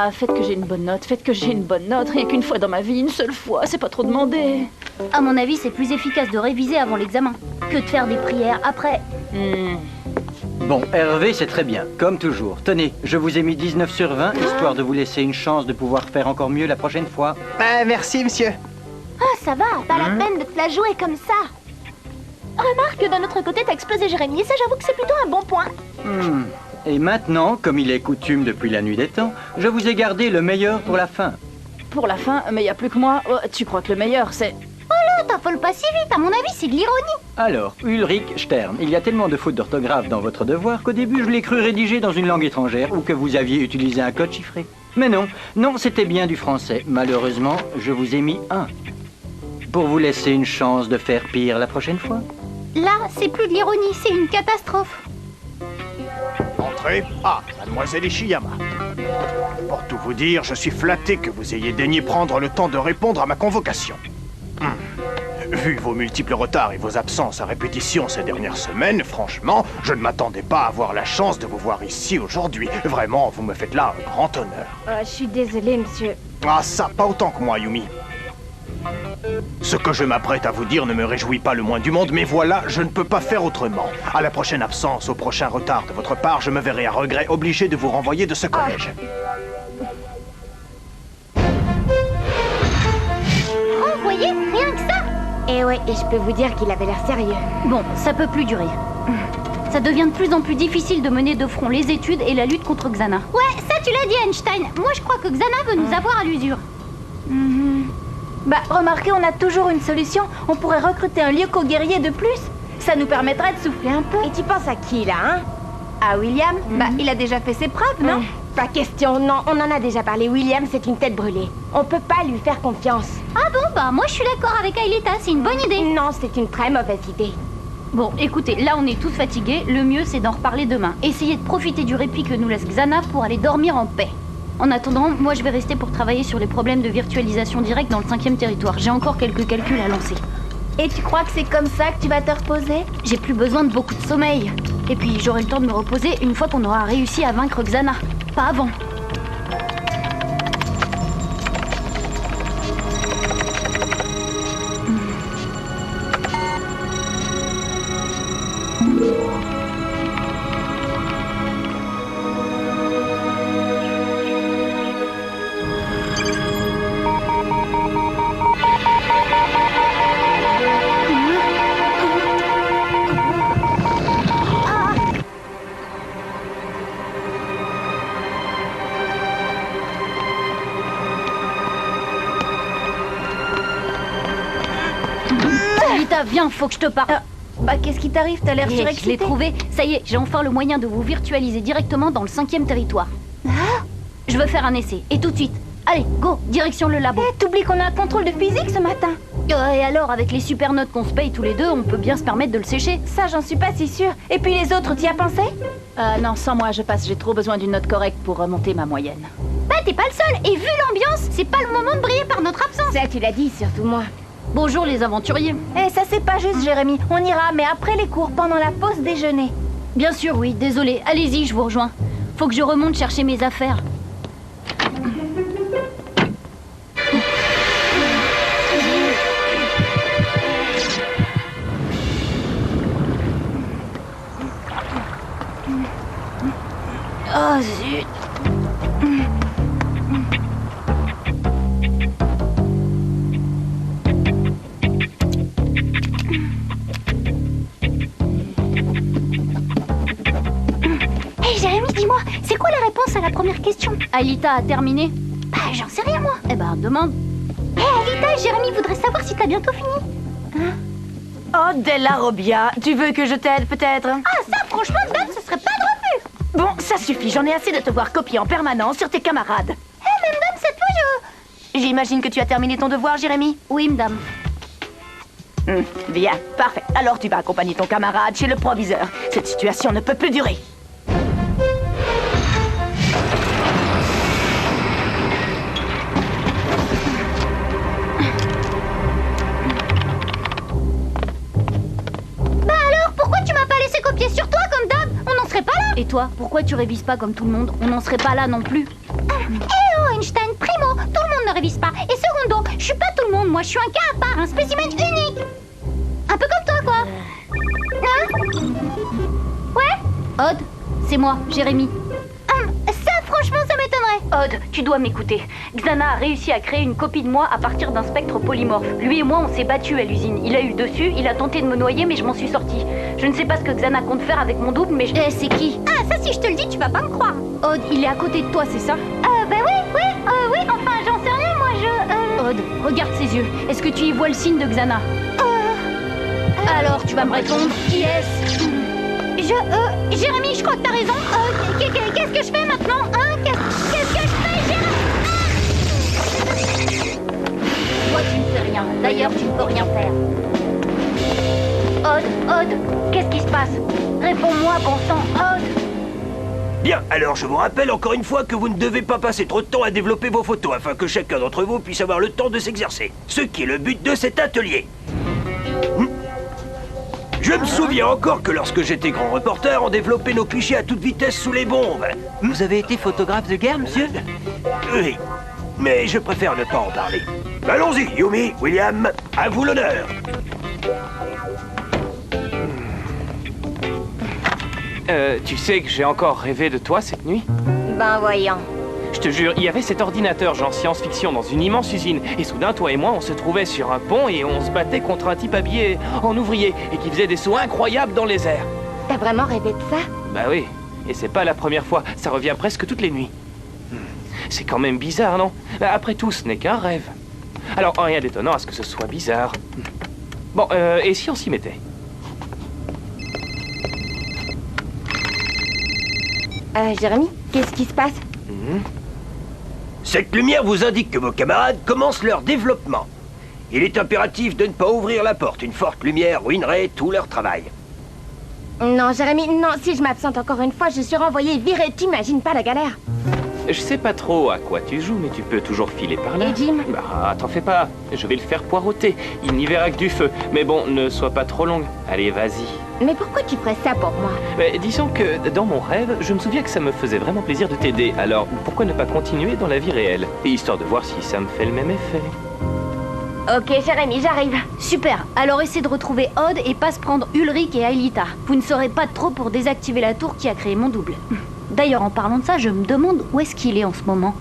Ah, faites que j'ai une bonne note, faites que j'ai une bonne note. Rien qu'une fois dans ma vie, une seule fois, c'est pas trop demandé. À mon avis, c'est plus efficace de réviser avant l'examen que de faire des prières après. Bon, Hervé, c'est très bien, comme toujours. Tenez, je vous ai mis 19 sur 20, histoire de vous laisser une chance de pouvoir faire encore mieux la prochaine fois. Merci, monsieur. Ah, ça va, pas la peine de te la jouer comme ça. Remarque, d'un autre côté, t'as explosé Jérémy, et ça, j'avoue que c'est plutôt un bon point. Et maintenant, comme il est coutume depuis la nuit des temps, je vous ai gardé le meilleur pour la fin. Pour la fin, mais y a plus que moi. Oh, tu crois que le meilleur, c'est... T'affole pas si vite, à mon avis, c'est de l'ironie. Alors, Ulrich Stern, il y a tellement de fautes d'orthographe dans votre devoir qu'au début, je l'ai cru rédigé dans une langue étrangère ou que vous aviez utilisé un code chiffré. Mais non, c'était bien du français. Malheureusement, je vous ai mis 1. Pour vous laisser une chance de faire pire la prochaine fois. Là, c'est plus de l'ironie, c'est une catastrophe. Entrez. Ah, mademoiselle Ishiyama. Pour tout vous dire, je suis flatté que vous ayez daigné prendre le temps de répondre à ma convocation. Vu vos multiples retards et vos absences à répétition ces dernières semaines, franchement, je ne m'attendais pas à avoir la chance de vous voir ici aujourd'hui. Vraiment, vous me faites là un grand honneur. Je suis désolée, monsieur. Ah ça, pas autant que moi, Yumi. Ce que je m'apprête à vous dire ne me réjouit pas le moins du monde, mais voilà, je ne peux pas faire autrement. À la prochaine absence, au prochain retard de votre part, je me verrai à regret obligé de vous renvoyer de ce collège. Oh, vous voyez, rien que ça. Et ouais, et je peux vous dire qu'il avait l'air sérieux. Bon, ça peut plus durer. Ça devient de plus en plus difficile de mener de front les études et la lutte contre Xana. Ouais, ça tu l'as dit, Einstein. Moi, je crois que Xana veut nous avoir à l'usure. Bah, remarquez, on a toujours une solution. On pourrait recruter un Lyoko guerrier de plus. Ça nous permettrait de souffler un peu. Et tu penses à qui, là, hein? À William, bah, il a déjà fait ses preuves, non? Pas question, non, on en a déjà parlé. William, c'est une tête brûlée. On peut pas lui faire confiance. Ah bon, bah moi je suis d'accord avec Aelita, c'est une bonne idée. Non, c'est une très mauvaise idée. Bon, écoutez, là on est tous fatigués, le mieux c'est d'en reparler demain. Essayez de profiter du répit que nous laisse Xana pour aller dormir en paix. En attendant, moi je vais rester pour travailler sur les problèmes de virtualisation directe dans le 5e territoire. J'ai encore quelques calculs à lancer. Et tu crois que c'est comme ça que tu vas te reposer? J'ai plus besoin de beaucoup de sommeil. Et puis j'aurai le temps de me reposer une fois qu'on aura réussi à vaincre Xana. Pas avant. Aelita, viens, faut que je te parle. Bah, qu'est-ce qui t'arrive? T'as l'air Je l'ai surexcité. trouvé. Ça y est, j'ai enfin le moyen de vous virtualiser directement dans le 5e territoire. Je veux faire un essai. Et tout de suite. Allez, go, direction le labo. T'oublies qu'on a un contrôle de physique ce matin. Et alors, avec les super notes qu'on se paye tous les deux, on peut bien se permettre de le sécher. Ça, j'en suis pas si sûre. Et puis les autres, t'y as pensé? Non, sans moi, je passe. J'ai trop besoin d'une note correcte pour remonter ma moyenne. Bah, t'es pas le seul. Et vu l'ambiance, c'est pas le moment de briller par notre absence. Ça, tu l'as dit, surtout moi. Bonjour les aventuriers. Eh, ça c'est pas juste, Jérémy. On ira, mais après les cours, pendant la pause déjeuner. Bien sûr, oui, désolé. Allez-y, je vous rejoins. Faut que je remonte chercher mes affaires. Oh zut. Hey, Jérémy, dis-moi, c'est quoi la réponse à la première question? Aelita a terminé? Bah, j'en sais rien, moi. Eh ben, demande. Hé, Aelita et Jérémy voudraient savoir si t'as bientôt fini. Oh, Della Robbia, tu veux que je t'aide peut-être? Ah, ça, franchement, dame, ce serait pas de refus. Bon, ça suffit, j'en ai assez de te voir copier en permanence sur tes camarades. Hé, même dame, cette fois, J'imagine que tu as terminé ton devoir, Jérémy? Oui, madame. Bien, parfait. Alors tu vas accompagner ton camarade chez le proviseur. Cette situation ne peut plus durer. Bah alors, pourquoi tu m'as pas laissé copier sur toi comme d'hab? On n'en serait pas là. Et toi, pourquoi tu révises pas comme tout le monde? On n'en serait pas là non plus. Eh oh, révise pas. Et secondo, je suis pas tout le monde, moi je suis un cas à part, un spécimen unique. Un peu comme toi, quoi. Hein? Ouais? Odd, c'est moi, Jérémy. Ça, franchement, ça m'étonnerait. Odd, tu dois m'écouter. Xana a réussi à créer une copie de moi à partir d'un spectre polymorphe. Lui et moi, on s'est battus à l'usine. Il a eu le dessus, il a tenté de me noyer, mais je m'en suis sortie. Je ne sais pas ce que Xana compte faire avec mon double, mais je... c'est qui? Ah, ça, si je te le dis, tu vas pas me croire. Odd, il est à côté de toi, c'est ça? Bah oui, enfin, j'en sais rien, moi, Odd, regarde ses yeux. Est-ce que tu y vois le signe de Xana? Alors, tu vas me répondre, qui est-ce? Jérémy, je crois que t'as raison. Qu'est-ce que je fais maintenant, hein? Qu'est-ce que je fais, Jérémy? Moi, tu ne fais rien. D'ailleurs, tu ne peux rien faire. Odd, qu'est-ce qui se passe? Réponds-moi, bon sang, Odd. Bien, alors je vous rappelle encore une fois que vous ne devez pas passer trop de temps à développer vos photos afin que chacun d'entre vous puisse avoir le temps de s'exercer. Ce qui est le but de cet atelier. Je me souviens encore que lorsque j'étais grand reporter, on développait nos clichés à toute vitesse sous les bombes. Vous avez été photographe de guerre, monsieur? Oui, mais je préfère ne pas en parler. Allons-y, Yumi, William, à vous l'honneur. Tu sais que j'ai encore rêvé de toi cette nuit? Ben voyons. Je te jure, il y avait cet ordinateur genre science-fiction dans une immense usine. Et soudain, toi et moi, on se trouvait sur un pont et on se battait contre un type habillé en ouvrier et qui faisait des sauts incroyables dans les airs. T'as vraiment rêvé de ça? Bah oui, et c'est pas la première fois, ça revient presque toutes les nuits. C'est quand même bizarre, non? Après tout, ce n'est qu'un rêve. Alors, rien d'étonnant à ce que ce soit bizarre. Bon, et si on s'y mettait? Jérémy, qu'est-ce qui se passe? Cette lumière vous indique que vos camarades commencent leur développement. Il est impératif de ne pas ouvrir la porte. Une forte lumière ruinerait tout leur travail. Non, Jérémy, non, si je m'absente encore une fois, je suis renvoyée virée. T'imagines pas la galère? Je sais pas trop à quoi tu joues, mais tu peux toujours filer par là. Et Jim? Bah, t'en fais pas. Je vais le faire poireauter. Il n'y verra que du feu. Mais bon, ne sois pas trop longue. Allez, vas-y. Mais pourquoi tu ferais ça pour moi? Disons que dans mon rêve, je me souviens que ça me faisait vraiment plaisir de t'aider. Alors, pourquoi ne pas continuer dans la vie réelle? Et histoire de voir si ça me fait le même effet. Ok, Jérémy, j'arrive. Super, alors essaie de retrouver Odd et pas se prendre Ulrich et Aelita. Vous ne serez pas trop pour désactiver la tour qui a créé mon double. D'ailleurs, en parlant de ça, je me demande où est-ce qu'il est en ce moment.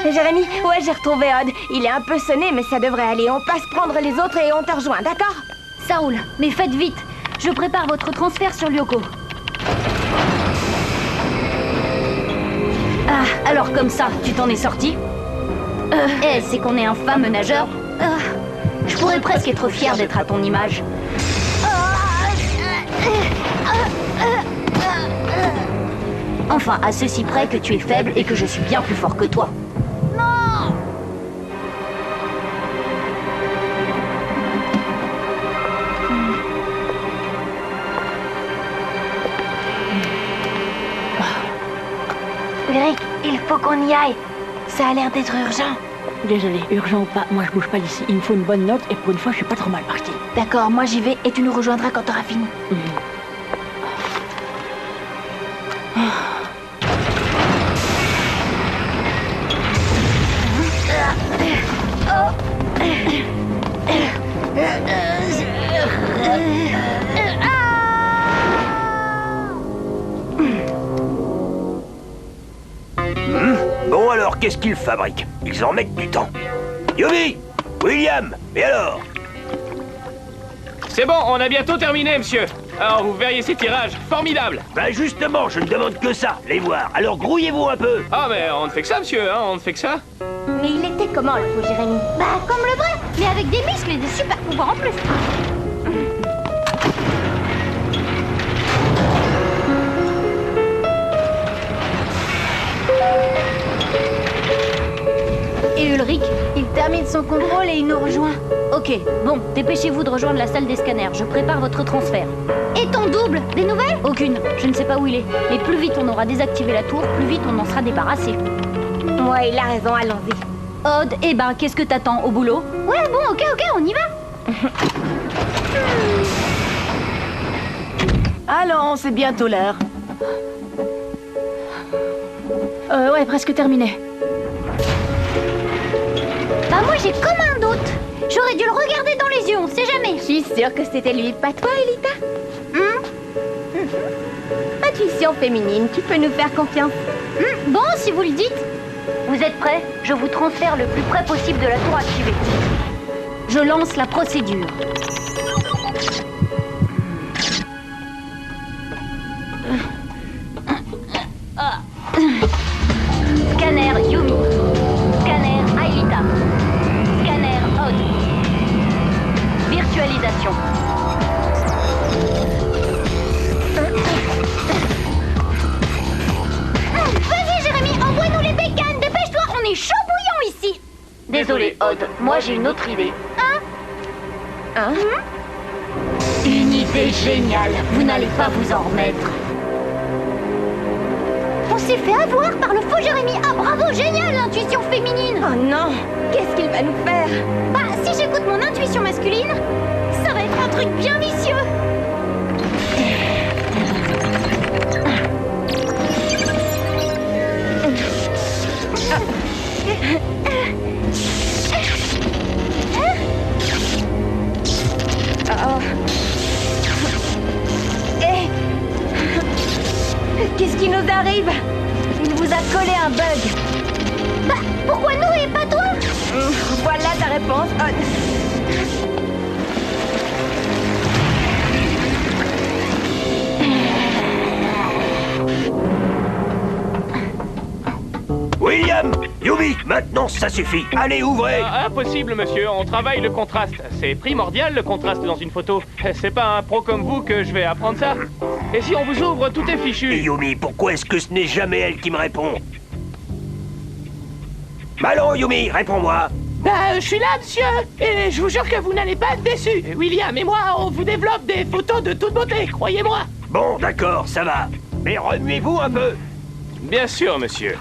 Jérémy, ouais, j'ai retrouvé Odd. Il est un peu sonné, mais ça devrait aller. On passe prendre les autres et on te rejoint, d'accord? Ça roule, mais faites vite. Je prépare votre transfert sur Lyoko. Ah, alors comme ça, tu t'en es sorti? C'est qu'on est un fameux nageur. Je pourrais presque être fière d'être à ton image. Enfin, à ceci près que tu es faible et que je suis bien plus fort que toi. Ulrich, il faut qu'on y aille. Ça a l'air d'être urgent. Désolé, urgent ou pas, moi je bouge pas d'ici. Il me faut une bonne note et pour une fois je suis pas trop mal parti. D'accord, moi j'y vais et tu nous rejoindras quand t'auras fini. Bon alors, qu'est-ce qu'ils fabriquent? Ils en mettent du temps. Yumi, William, et alors? C'est bon, on a bientôt terminé, monsieur. Alors, vous verriez ces tirages, formidables. Ben justement, je ne demande que ça, les voir. Alors grouillez-vous un peu. Ah, mais on ne fait que ça, monsieur, hein, on ne fait que ça. Mais il était comment, le faux Jérémy? Bah, comme le vrai, mais avec des muscles et des super pouvoirs en plus. Et Ulrich, il termine son contrôle et il nous rejoint. Ok, bon, dépêchez-vous de rejoindre la salle des scanners. Je prépare votre transfert. Et ton double? Des nouvelles? Aucune, je ne sais pas où il est. Mais plus vite on aura désactivé la tour, plus vite on en sera débarrassé. Ouais, il a raison, allons-y. Odd, eh ben, qu'est-ce que t'attends, au boulot? Ouais, bon, ok, on y va. Allons, c'est bientôt l'heure. Ouais, presque terminé. Bah moi j'ai comme un doute. J'aurais dû le regarder dans les yeux, on sait jamais. Je suis sûre que c'était lui, pas toi, Elita. Intuition féminine, tu peux nous faire confiance. Bon, si vous le dites. Vous êtes prêts? Je vous transfère le plus près possible de la tour activée. Je lance la procédure. Scanner Yumi. Scanner Aelita. Scanner Odd. Virtualisation. Vas-y Jérémy, envoie-nous les bécanes, dépêche-toi, on est chaud bouillant ici. Désolé Odd, moi j'ai une autre idée. Une idée géniale, vous n'allez pas vous en remettre. On s'est fait avoir par le faux Jérémy. Ah bravo, génial, l'intuition féminine. Oh non, qu'est-ce qu'il va nous faire? Bah, si j'écoute mon intuition masculine, ça va être un truc bien vicieux. Qu'est-ce qui nous arrive? Il vous a collé un bug. Bah, pourquoi nous et pas toi? Voilà ta réponse, Odd. William! Yumi! Maintenant, ça suffit! Allez, ouvrez! Impossible, monsieur. On travaille le contraste. C'est primordial, le contraste dans une photo. C'est pas un pro comme vous que je vais apprendre ça. Et si on vous ouvre, tout est fichu. Et Yumi, pourquoi est-ce que ce n'est jamais elle qui me répond? Allons, Yumi, réponds-moi! Bah, je suis là, monsieur. Et je vous jure que vous n'allez pas être déçus. William et moi, on vous développe des photos de toute beauté, croyez-moi. Bon, d'accord, ça va. Mais remuez-vous un peu! Bien sûr, monsieur.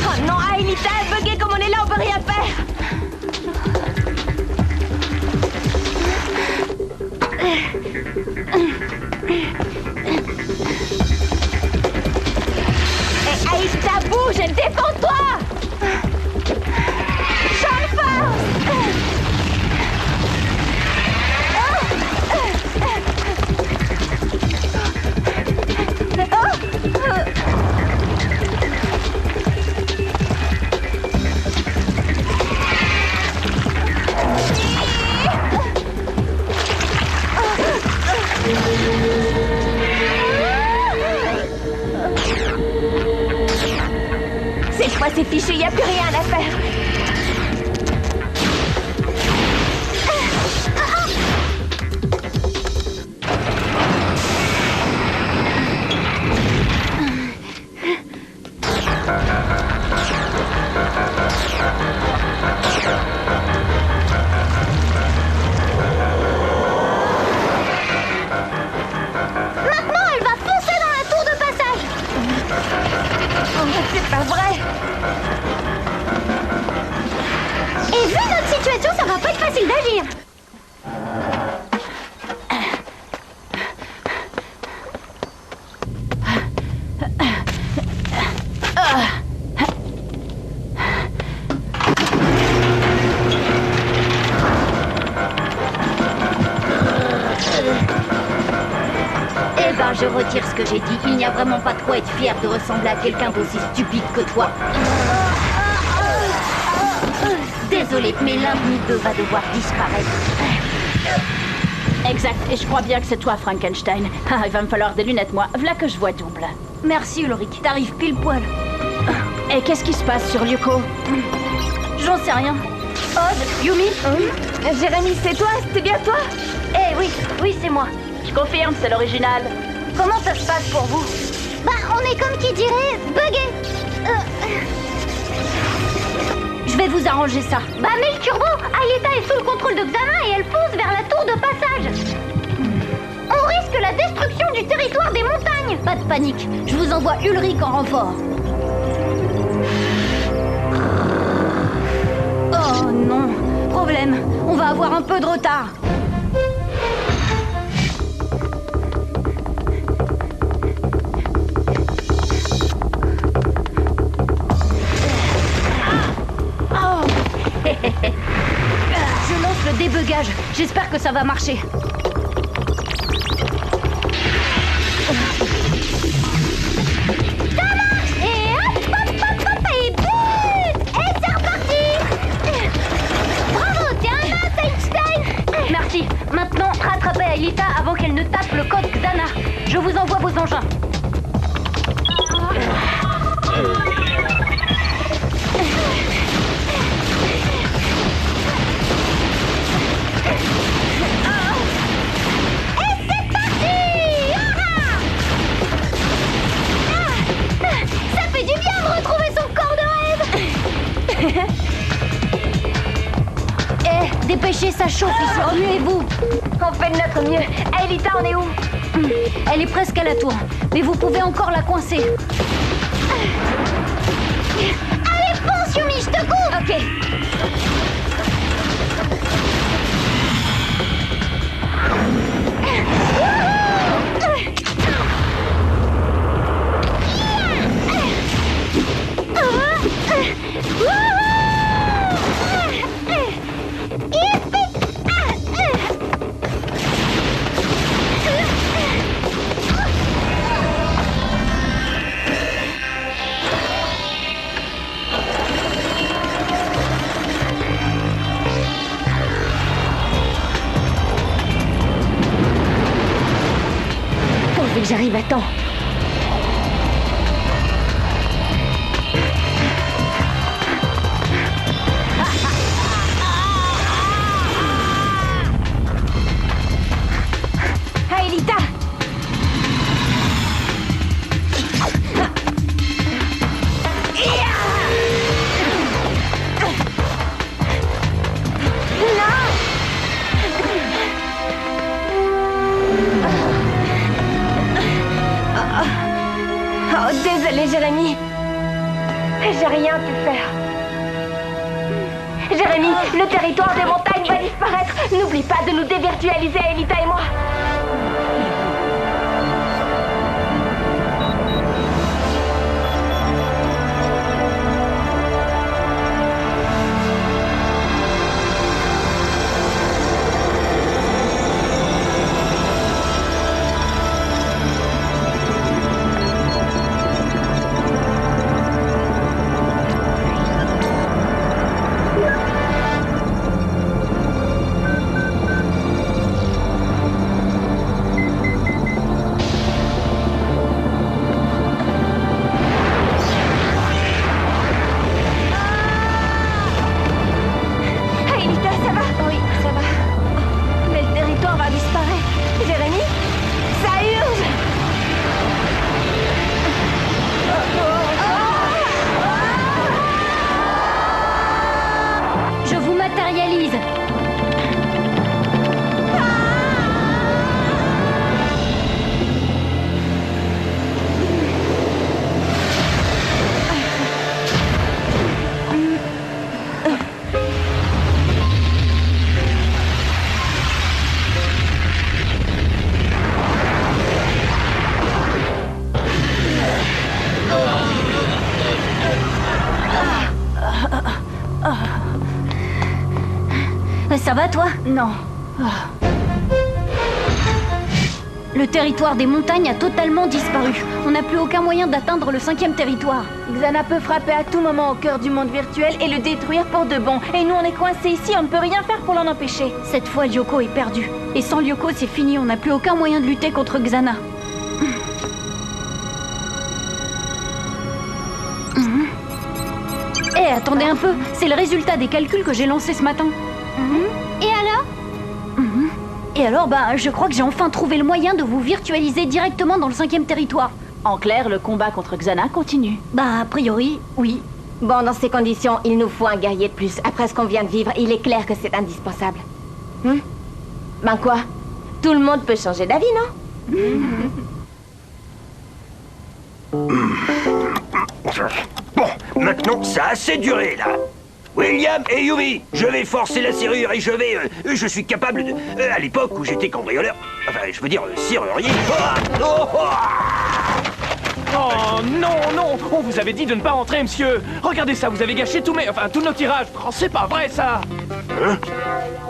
Oh non, Aelita est buggée comme on est là, on peut rien faire. Aelita, bouge, défends-toi. Champ force. Cette fois, c'est fichu, y a plus rien à faire. Maintenant, elle va foncer dans la tour de passage. C'est pas vrai. Et vu notre situation, ça va pas être facile d'agir. ce que j'ai dit. Il n'y a vraiment pas de quoi être fier de ressembler à quelqu'un d'aussi stupide que toi. Désolée, mais l'un de nous deux va devoir disparaître. Exact, et je crois bien que c'est toi, Frankenstein. Ah, il va me falloir des lunettes, moi. V'là que je vois double. Merci, Ulrich. T'arrives pile poil. Et qu'est-ce qui se passe sur Lyoko? J'en sais rien. Odd, Yumi? Jérémy, c'est toi? C'est bien toi? Eh oui, oui, c'est moi. Je confirme, c'est l'original. Comment ça se passe pour vous? Bah, on est comme qui dirait buggé. Je vais vous arranger ça. Bah, mais le turbo, Aelita est sous le contrôle de Xana et elle fonce vers la tour de passage. On risque la destruction du territoire des montagnes. Pas de panique, je vous envoie Ulrich en renfort. Oh non, problème, on va avoir un peu de retard. Je lance le débugage. J'espère que ça va marcher. Ça marche. Et hop, hop, hop, hop, et but. Et c'est reparti. Bravo, t'es un as, Einstein. Merci. Maintenant, rattrapez Aelita avant qu'elle ne tape le code Xana. Je vous envoie vos engins. Eh, dépêchez, ça chauffe ici, remuez-vous. On fait de notre mieux. Aelita, on est où? Elle est presque à la tour, mais vous pouvez encore la coincer. Allez, fonce, Yumi, je te cours. Ok. Pourvu que j'arrive à temps. Aelita! Oh, désolé, Jérémy. J'ai rien pu faire. Jérémy, le territoire des montagnes va disparaître. N'oublie pas de nous dévirtualiser, Aelita et moi. Ça va, toi? Non. Le territoire des montagnes a totalement disparu. On n'a plus aucun moyen d'atteindre le 5e territoire. Xana peut frapper à tout moment au cœur du monde virtuel et le détruire pour de bon. Et nous, on est coincés ici, on ne peut rien faire pour l'en empêcher. Cette fois, Lyoko est perdu. Et sans Lyoko, c'est fini, on n'a plus aucun moyen de lutter contre Xana. Eh, attendez un peu, c'est le résultat des calculs que j'ai lancés ce matin. Et alors? Et alors, je crois que j'ai enfin trouvé le moyen de vous virtualiser directement dans le 5e territoire. En clair, le combat contre Xana continue. A priori, oui. Bon, dans ces conditions, il nous faut un guerrier de plus. Après ce qu'on vient de vivre, il est clair que c'est indispensable. Ben quoi? Tout le monde peut changer d'avis, non? Bon, maintenant, ça a assez duré, là. William et Yumi, je vais forcer la serrure et je suis capable de... à l'époque où j'étais cambrioleur, enfin, je veux dire, serrurier... Oh non, non! On vous avait dit de ne pas rentrer, monsieur! Regardez ça, vous avez gâché tous nos tirages! Oh, c'est pas vrai, ça! Hein?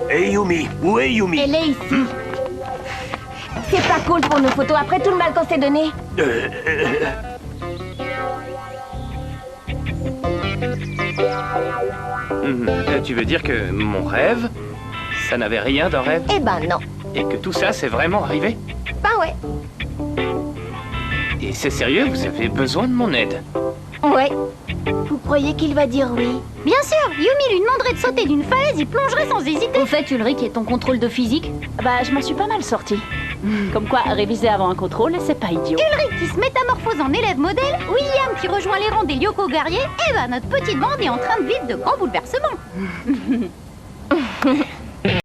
Et Yumi? Où est Yumi? Elle est ici. C'est pas cool pour nos photos, après tout le mal qu'on s'est donné. Tu veux dire que mon rêve, ça n'avait rien d'un rêve? Eh ben non. Et que tout ça, c'est vraiment arrivé? Ben ouais. Et c'est sérieux, vous avez besoin de mon aide? Ouais. Vous croyez qu'il va dire oui? Bien sûr, Yumi lui demanderait de sauter d'une falaise, il plongerait sans hésiter. Au fait, Ulrich, et ton contrôle de physique? Je m'en suis pas mal sortie. Comme quoi, réviser avant un contrôle, c'est pas idiot. Ulrich qui se métamorphose en élève modèle, William qui rejoint les rangs des Lyoko guerriers, et notre petite bande est en train de vivre de grands bouleversements.